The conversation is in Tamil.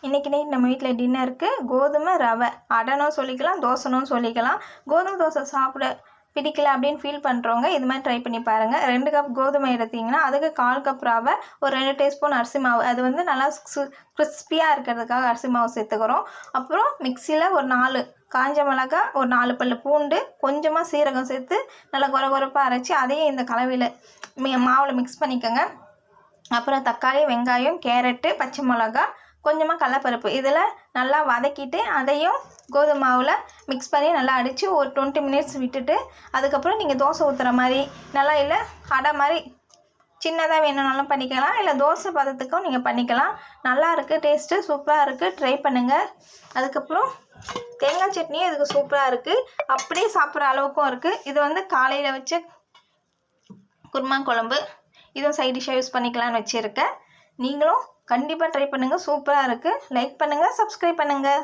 இன்றைக்கி நைட் நம்ம வீட்டில் டின்னருக்கு கோதுமை ரவை அடனும் சொல்லிக்கலாம், தோசைனும் சொல்லிக்கலாம். கோதுமை தோசை சாப்பிட பிடிக்கல அப்படின்னு ஃபீல் பண்ணுறவங்க இது மாதிரி ட்ரை பண்ணி பாருங்கள். 2 கப் கோதுமை எடுத்திங்கன்னா அதுக்கு 1/4 கப் ரவை, ஒரு 2 டீஸ்பூன் அரிசி மாவு, அது வந்து நல்லா கிறிஸ்பியாக இருக்கிறதுக்காக அரிசி மாவு சேர்த்துக்கிறோம். அப்புறம் மிக்சியில் ஒரு 4 காஞ்ச மிளகாய், ஒரு 4 பல் பூண்டு, கொஞ்சமாக சீரகம் சேர்த்து நல்லா கொரகொரப்பாக அரைச்சி அதையும் இந்த கலவையில் மாவில் மிக்ஸ் பண்ணிக்கோங்க. அப்புறம் தக்காளி, வெங்காயம், கேரட்டு, பச்சை மிளகா, கொஞ்சமாக கடலப்பருப்பு இதில் நல்லா வதக்கிட்டு அதையும் கோதுமை மாவில் மிக்ஸ் பண்ணி நல்லா அடித்து ஒரு 20 மினிட்ஸ் விட்டுட்டு அதுக்கப்புறம் நீங்கள் தோசை ஊற்றுற மாதிரி நல்லா இல்லை அடை மாதிரி சின்னதாக வேணும்னாலும் பண்ணிக்கலாம், இல்லை தோசை பதத்துக்கும் நீங்கள் பண்ணிக்கலாம். நல்லா இருக்குது, டேஸ்ட்டு சூப்பராக இருக்குது, ட்ரை பண்ணுங்கள். அதுக்கப்புறம் தேங்காய் சட்னியும் இதுக்கு சூப்பராக இருக்குது, அப்படியே சாப்பிட்ற அளவுக்கும் இருக்குது. இது வந்து காலையில் வச்ச குருமா குழம்பு, இதுவும் சைட் டிஷ்ஷாக யூஸ் பண்ணிக்கலாம்னு வச்சுருக்கேன். நீங்களும் கண்டிப்பாக ட்ரை பண்ணுங்கள், சூப்பராக இருக்குது. லைக் பண்ணுங்கள், சப்ஸ்கிரைப் பண்ணுங்கள்.